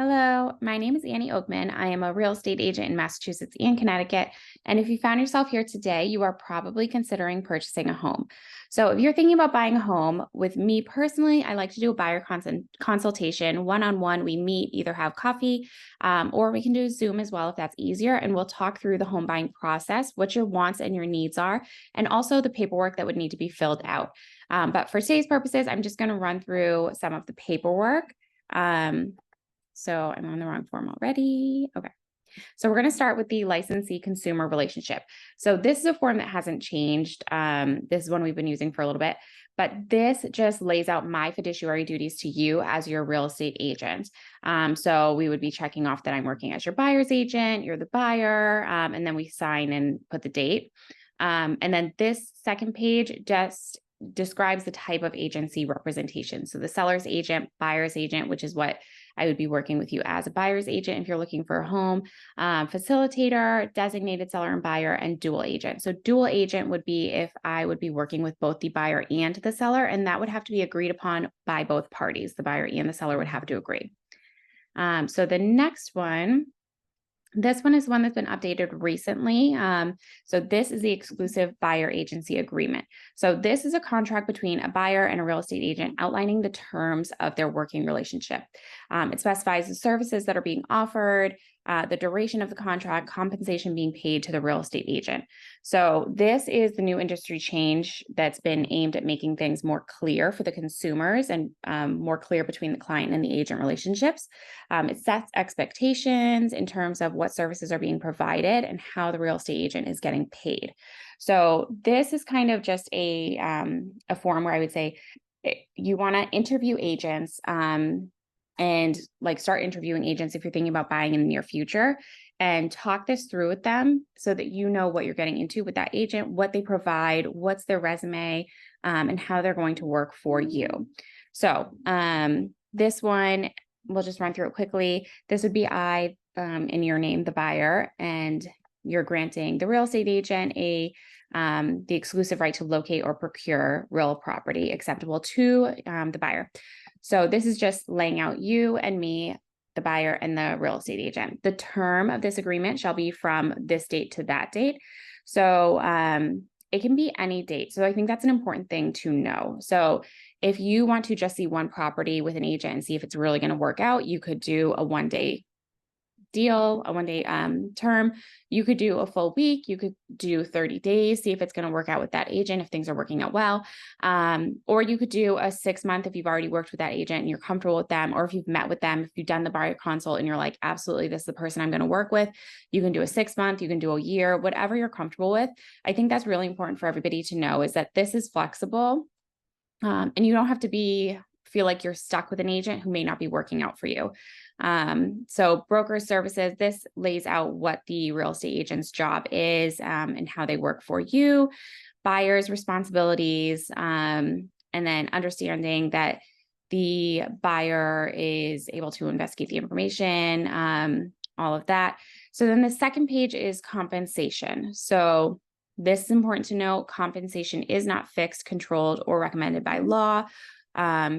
Hello, my name is Annie Oakman. I am a real estate agent in Massachusetts and Connecticut. And if you found yourself here today, you are probably considering purchasing a home. So, if you're thinking about buying a home, with me personally, I like to do a buyer consultation one on one. We meet, either have coffee or we can do Zoom as well if that's easier. And we'll talk through the home buying process, what your wants and your needs are, and also the paperwork that would need to be filled out. But for today's purposes, I'm just going to run through some of the paperwork. So I'm on the wrong form already. Okay. So we're going to start with the licensee consumer relationship. So this is a form that hasn't changed. This is one we've been using for a little bit, but this just lays out my fiduciary duties to you as your real estate agent. So we would be checking off that I'm working as your buyer's agent, you're the buyer, and then we sign and put the date. And then this second page just describes the type of agency representation. So the seller's agent, buyer's agent, which is what I would be working with you as a buyer's agent if you're looking for a home, facilitator, designated seller and buyer, and dual agent. So dual agent would be if I would be working with both the buyer and the seller, and that would have to be agreed upon by both parties. The buyer and the seller would have to agree. So the next one, this one is one that's been updated recently. So this is the exclusive buyer agency agreement. So this is a contract between a buyer and a real estate agent outlining the terms of their working relationship. It specifies the services that are being offered, the duration of the contract, compensation being paid to the real estate agent. So this is the new industry change that's been aimed at making things more clear for the consumers and more clear between the client and the agent relationships. It sets expectations in terms of what services are being provided and how the real estate agent is getting paid. So this is kind of just a form where I would say you want to interview agents and like start interviewing agents if you're thinking about buying in the near future, and talk this through with them so that you know what you're getting into with that agent, what they provide, what's their resume, and how they're going to work for you. So this one, we'll just run through it quickly. This would be I, in your name, the buyer, and you're granting the real estate agent the exclusive right to locate or procure real property acceptable to the buyer. So this is just laying out you and me, the buyer, and the real estate agent. The term of this agreement shall be from this date to that date. So it can be any date. So I think that's an important thing to know. So if you want to just see one property with an agent and see if it's really going to work out, you could do a one-day deal, a one-day term. You could do a full week. You could do 30 days, see if it's going to work out with that agent, if things are working out well. Or you could do a 6-month if you've already worked with that agent and you're comfortable with them, or if you've met with them, if you've done the buyer consult and you're like, absolutely, this is the person I'm going to work with. You can do a 6-month, you can do a year, whatever you're comfortable with. I think that's really important for everybody to know, is that this is flexible, and you don't have to feel like you're stuck with an agent who may not be working out for you. So broker services, this lays out what the real estate agent's job is and how they work for you, buyer's responsibilities, and then understanding that the buyer is able to investigate the information, all of that. So then the second page is compensation. So this is important to note. Compensation is not fixed, controlled, or recommended by law.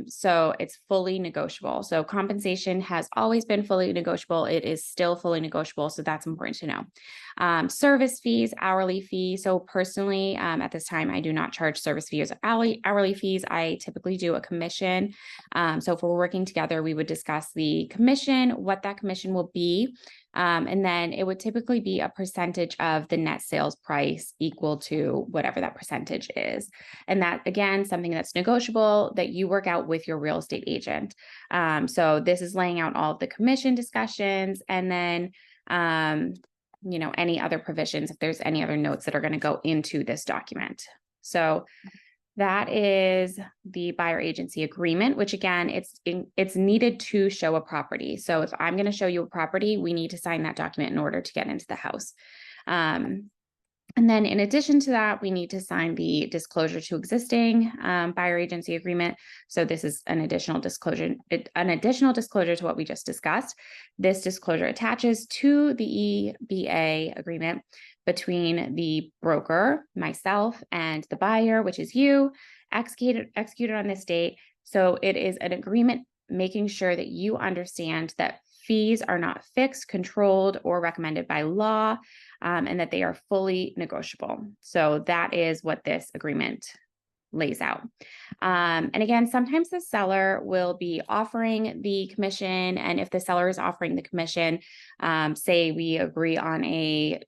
So it's fully negotiable. So compensation has always been fully negotiable. It is still fully negotiable. So that's important to know. Service fees, hourly fee. So personally, at this time, I do not charge service fees or hourly fees. I typically do a commission. So if we're working together, we would discuss the commission, what that commission will be. And then it would typically be a percentage of the net sales price equal to whatever that percentage is. And that, again, something that's negotiable that you work out with your real estate agent. So this is laying out all of the commission discussions, and then, any other provisions, if there's any other notes that are going to go into this document. So that is the buyer agency agreement, which again, it's needed to show a property. So if I'm going to show you a property, we need to sign that document in order to get into the house. And then in addition to that, we need to sign the disclosure to existing buyer agency agreement. So this is an additional disclosure to what we just discussed. This disclosure attaches to the EBA agreement between the broker, myself, and the buyer, which is you, executed on this date. So it is an agreement making sure that you understand that fees are not fixed, controlled, or recommended by law, and that they are fully negotiable. So that is what this agreement lays out. And again, sometimes the seller will be offering the commission. And if the seller is offering the commission, say we agree on a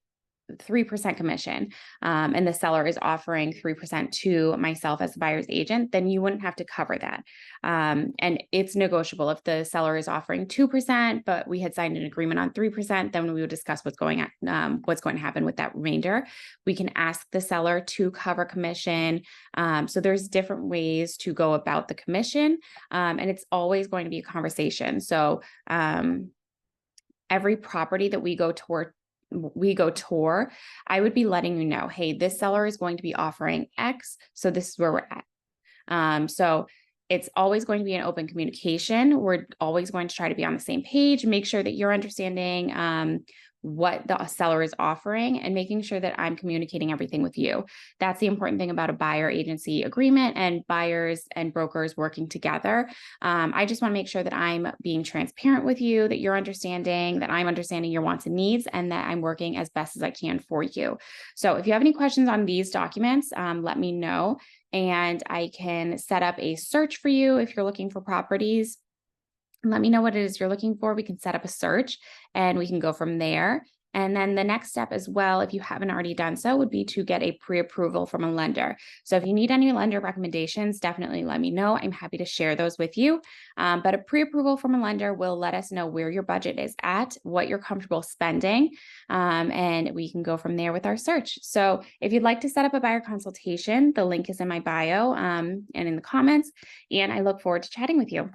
3% commission, and the seller is offering 3% to myself as the buyer's agent, then you wouldn't have to cover that. And it's negotiable. If the seller is offering 2%, but we had signed an agreement on 3%, then we would discuss what's going to happen with that remainder. We can ask the seller to cover commission. So there's different ways to go about the commission, and it's always going to be a conversation. So every property that we go tour, I would be letting you know, hey, this seller is going to be offering X, so this is where we're at. So it's always going to be an open communication. We're always going to try to be on the same page, make sure that you're understanding what the seller is offering and making sure that I'm communicating everything with you. That's the important thing about a buyer agency agreement and buyers and brokers working together. I just want to make sure that I'm being transparent with you, that you're understanding, that I'm understanding your wants and needs, and that I'm working as best as I can for you. So if you have any questions on these documents, let me know, and I can set up a search for you if you're looking for properties. Let me know what it is you're looking for. We can set up a search and we can go from there. And then the next step as well, if you haven't already done so, would be to get a pre-approval from a lender. So if you need any lender recommendations, definitely let me know. I'm happy to share those with you. But a pre-approval from a lender will let us know where your budget is at, what you're comfortable spending, and we can go from there with our search. So if you'd like to set up a buyer consultation, the link is in my bio and in the comments, and I look forward to chatting with you.